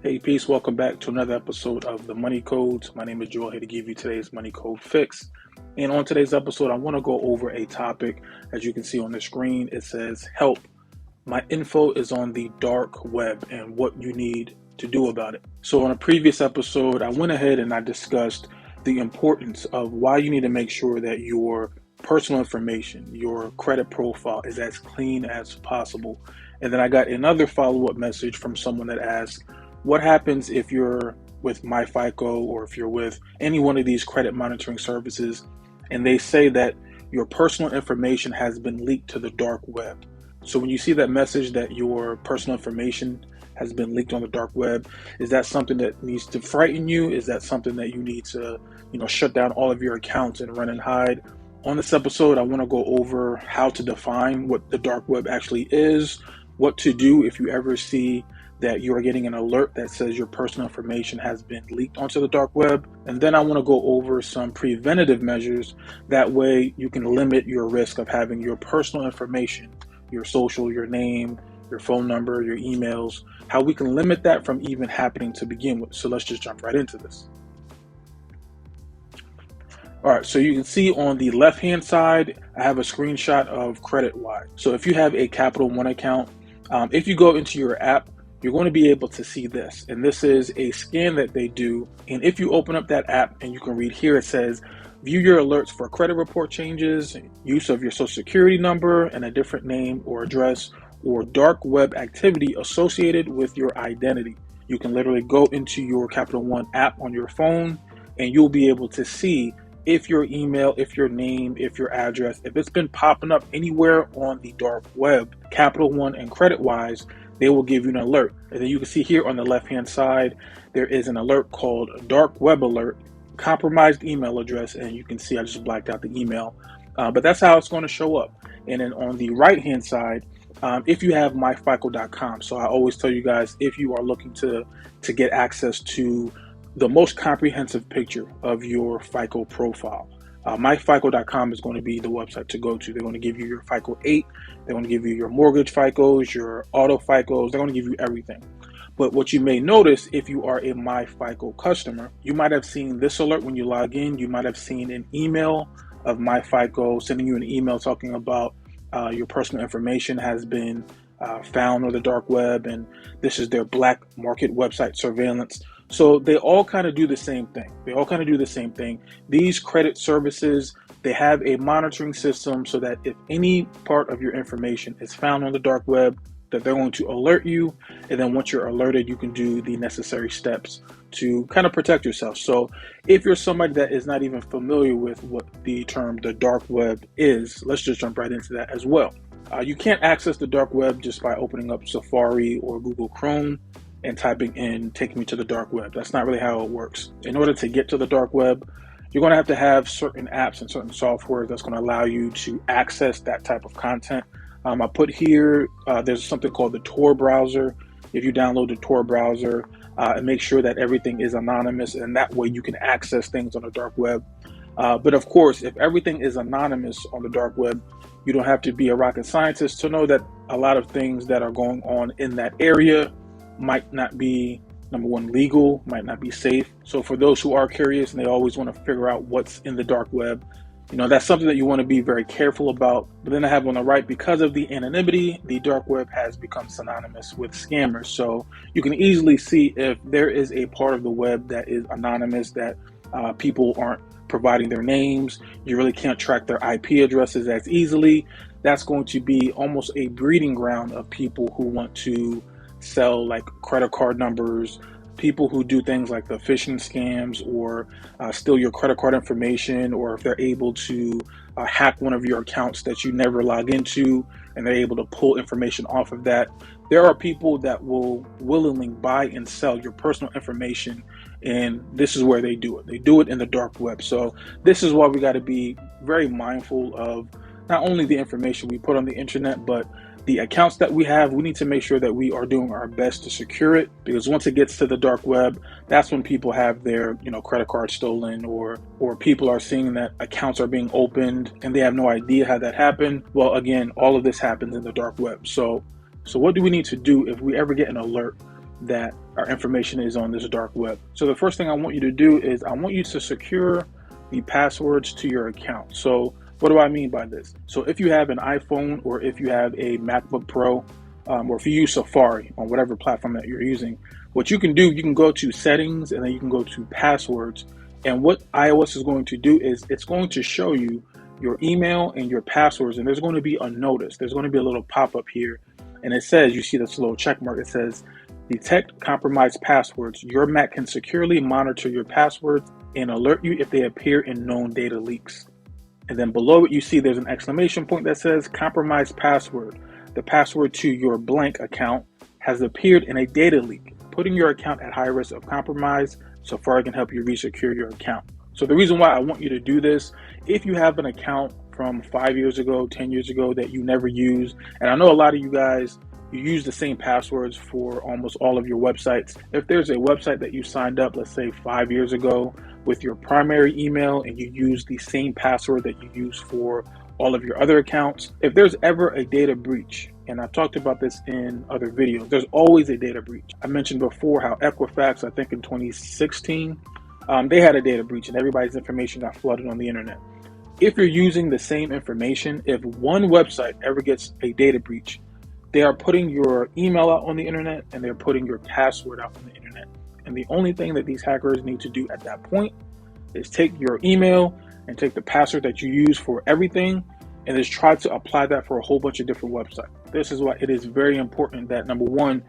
Hey, peace. Welcome back to another episode of the Money Codes. My name is Joel, here to give you today's Money Code fix. And on today's episode, I want to go over a topic. As you can see on the screen, it says, help. My info is on the dark web and what you need to do about it. So on a previous episode, I went ahead and I discussed the importance of why you need to make sure that your personal information, your credit profile is as clean as possible. And then I got another follow-up message from someone that asked, what happens if you're with Myfico or if you're with any one of these credit monitoring services and they say that your personal information has been leaked to the dark web? So when you see that message that your personal information has been leaked on the dark web, is that something that needs to frighten you? Is that something that you need to, shut down all of your accounts and run and hide? On this episode, I want to go over how to define what the dark web actually is, what to do if you ever see that you are getting an alert that says your personal information has been leaked onto the dark web. And then I want to go over some preventative measures. That way you can limit your risk of having your personal information, your social, your name, your phone number, your emails, how we can limit that from even happening to begin with. So let's just jump right into this. All right, so you can see on the left-hand side, I have a screenshot of Tradelines. So if you have a Capital One account, if you go into your app, you're going to be able to see this. And this is a scan that they do. And if you open up that app and you can read here, it says, view your alerts for credit report changes, use of your social security number and a different name or address, or dark web activity associated with your identity. You can literally go into your Capital One app on your phone and you'll be able to see if your email, if your name, if your address, if it's been popping up anywhere on the dark web, Capital One and CreditWise, they will give you an alert. And then you can see here on the left-hand side, there is an alert called Dark Web Alert, compromised email address, and you can see I just blacked out the email. But that's how it's going to show up. And then on the right-hand side, if you have myfico.com, so I always tell you guys, if you are looking to get access to the most comprehensive picture of your FICO profile, myfico.com is going to be the website to go to. They're going to give you your FICO 8. They're going to give you your mortgage FICOs, your auto FICOs. They're going to give you everything. But what you may notice if you are a Myfico customer, you might have seen this alert when you log in. You might have seen an email of Myfico sending you an email talking about your personal information has been found on the dark web, and this is their black market website surveillance. So they all kind of do the same thing. These credit services, they have a monitoring system so that if any part of your information is found on the dark web, that they're going to alert you. And then once you're alerted, you can do the necessary steps to kind of protect yourself. So if you're somebody that is not even familiar with what the term the dark web is, let's just jump right into that as well. You can't access the dark web just by opening up Safari or Google Chrome and typing in "take me to the dark web." That's not really how it works. In order to get to the dark web, you're going to have certain apps and certain software that's going to allow you to access that type of content. I put here, there's something called the Tor browser. If you download the Tor browser and make sure that everything is anonymous, and that way you can access things on the dark web. But of course, if everything is anonymous on the dark web, you don't have to be a rocket scientist to know that a lot of things that are going on in that area might not be, number one, legal, might not be safe. So for those who are curious and they always want to figure out what's in the dark web, that's something that you want to be very careful about. But then I have on the right, because of the anonymity, the dark web has become synonymous with scammers. So you can easily see if there is a part of the web that is anonymous, that people aren't providing their names, you really can't track their IP addresses as easily. That's going to be almost a breeding ground of people who want to sell like credit card numbers, people who do things like the phishing scams or steal your credit card information, or if they're able to hack one of your accounts that you never log into and they're able to pull information off of that. There are people that will willingly buy and sell your personal information, and this is where they do it. They do it in the dark web. So this is why we got to be very mindful of not only the information we put on the internet, but the accounts that we have. We need to make sure that we are doing our best to secure it, because once it gets to the dark web, that's when people have their credit card stolen, or people are seeing that accounts are being opened and they have no idea how that happened. Well, again, all of this happens in the dark web. So what do we need to do if we ever get an alert that our information is on this dark web. So the first thing I want you to do is I want you to secure the passwords to your account. So what do I mean by this? So if you have an iPhone, or if you have a MacBook Pro, or if you use Safari on whatever platform that you're using, what you can do, you can go to settings and then you can go to passwords. And what iOS is going to do is it's going to show you your email and your passwords, and there's going to be a notice. There's going to be a little pop-up here, and it says, you see this little check mark, it says, detect compromised passwords. Your Mac can securely monitor your passwords and alert you if they appear in known data leaks. And then below it, you see there's an exclamation point that says compromised password. The password to your blank account has appeared in a data leak, putting your account at high risk of compromise. Safari can help you resecure your account. So the reason why I want you to do this, if you have an account from 5 years ago, 10 years ago that you never use, and I know a lot of you guys, you use the same passwords for almost all of your websites. If there's a website that you signed up, let's say 5 years ago, with your primary email, and you use the same password that you use for all of your other accounts, if there's ever a data breach, and I've talked about this in other videos, there's always a data breach. I mentioned before how Equifax, I think in 2016, they had a data breach and everybody's information got flooded on the internet. If you're using the same information, if one website ever gets a data breach, they are putting your email out on the internet and they're putting your password out on the internet. And the only thing that these hackers need to do at that point is take your email and take the password that you use for everything and just try to apply that for a whole bunch of different websites. This is why it is very important that, number one,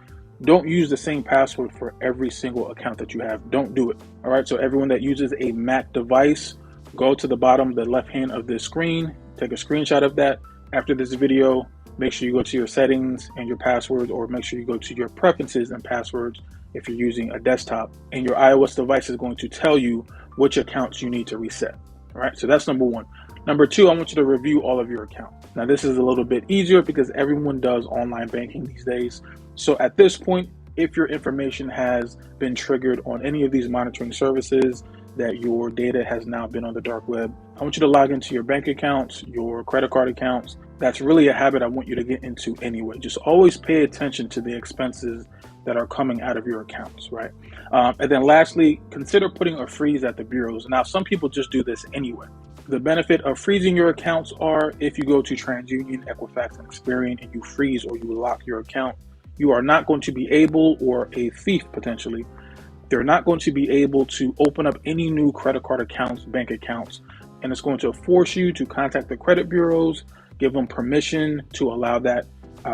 don't use the same password for every single account that you have. Don't do it. All right. So everyone that uses a Mac device, go to the bottom, the left hand of this screen, take a screenshot of that. After this video, make sure you go to your settings and your passwords, or make sure you go to your preferences and passwords if you're using a desktop, and your iOS device is going to tell you which accounts you need to reset. All right. So that's number one. Number two, I want you to review all of your accounts. Now, this is a little bit easier because everyone does online banking these days. So at this point, if your information has been triggered on any of these monitoring services, that your data has now been on the dark web, I want you to log into your bank accounts, your credit card accounts. That's really a habit I want you to get into anyway. Just always pay attention to the expenses that are coming out of your accounts, right? And then lastly, consider putting a freeze at the bureaus. Now, some people just do this anyway. The benefit of freezing your accounts are if you go to TransUnion, Equifax, and Experian and you freeze or you lock your account, you are not going to be able, or a thief potentially, they're not going to be able to open up any new credit card accounts, bank accounts, and it's going to force you to contact the credit bureaus, give them permission to allow that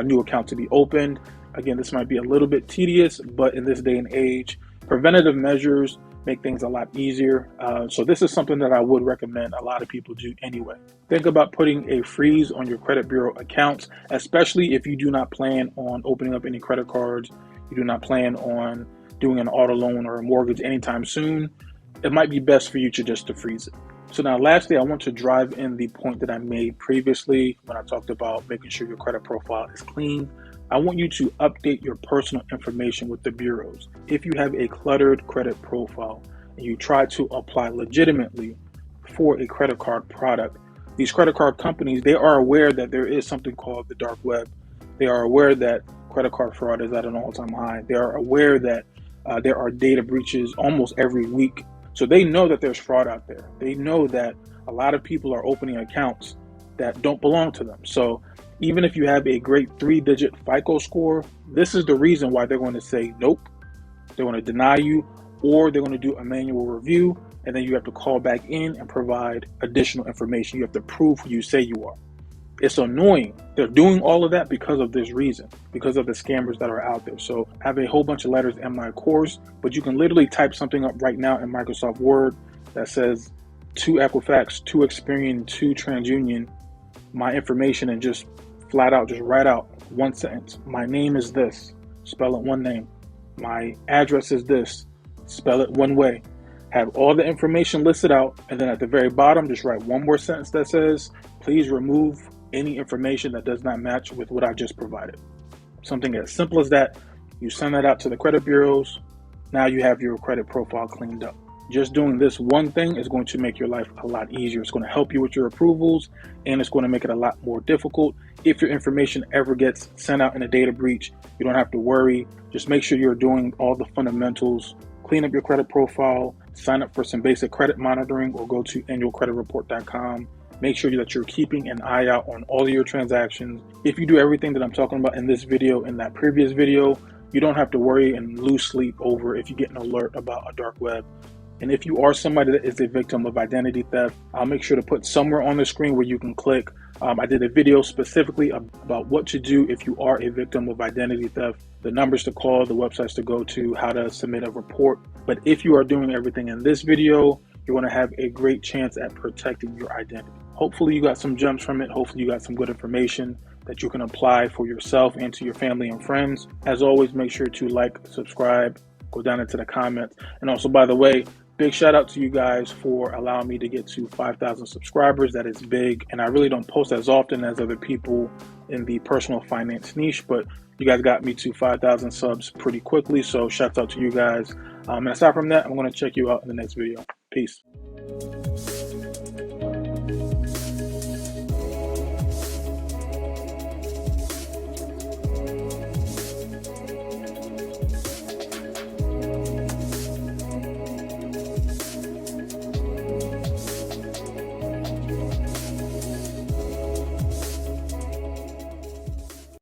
new account to be opened. Again, this might be a little bit tedious, but in this day and age, preventative measures make things a lot easier. So this is something that I would recommend a lot of people do anyway. Think about putting a freeze on your credit bureau accounts, especially if you do not plan on opening up any credit cards, you do not plan on doing an auto loan or a mortgage anytime soon. It might be best for you to freeze it. So now lastly, I want to drive in the point that I made previously when I talked about making sure your credit profile is clean. I want you to update your personal information with the bureaus. If you have a cluttered credit profile and you try to apply legitimately for a credit card product, these credit card companies, they are aware that there is something called the dark web. They are aware that credit card fraud is at an all-time high. They are aware that there are data breaches almost every week. So they know that there's fraud out there. They know that a lot of people are opening accounts that don't belong to them. So even if you have a great 3-digit FICO score, this is the reason why they're going to say nope. They're going to deny you, or they're going to do a manual review, and then you have to call back in and provide additional information. You have to prove who you say you are. It's annoying. They're doing all of that because of this reason, because of the scammers that are out there. So I have a whole bunch of letters in my course, but you can literally type something up right now in Microsoft Word that says to Equifax, to Experian, to TransUnion, my information, and just flat out, just write out one sentence. My name is this, spell it one name. My address is this, spell it one way. Have all the information listed out, and then at the very bottom, just write one more sentence that says, please remove any information that does not match with what I just provided. Something as simple as that. You send that out to the credit bureaus. Now you have your credit profile cleaned up. Just doing this one thing is going to make your life a lot easier. It's going to help you with your approvals, and it's going to make it a lot more difficult if your information ever gets sent out in a data breach, you don't have to worry. Just make sure you're doing all the fundamentals. Clean up your credit profile, sign up for some basic credit monitoring, or go to annualcreditreport.com. Make sure that you're keeping an eye out on all of your transactions. If you do everything that I'm talking about in this video and that previous video, you don't have to worry and lose sleep over if you get an alert about a dark web. And if you are somebody that is a victim of identity theft, I'll make sure to put somewhere on the screen where you can click. I did a video specifically about what to do if you are a victim of identity theft, the numbers to call, the websites to go to, how to submit a report. But if you are doing everything in this video, you're going to have a great chance at protecting your identity. Hopefully you got some gems from it. Hopefully you got some good information that you can apply for yourself and to your family and friends. As always, make sure to like, subscribe, go down into the comments. And also, by the way, big shout out to you guys for allowing me to get to 5,000 subscribers. That is big. And I really don't post as often as other people in the personal finance niche, but you guys got me to 5,000 subs pretty quickly. So shouts out to you guys. And aside from that, I'm going to check you out in the next video. Peace.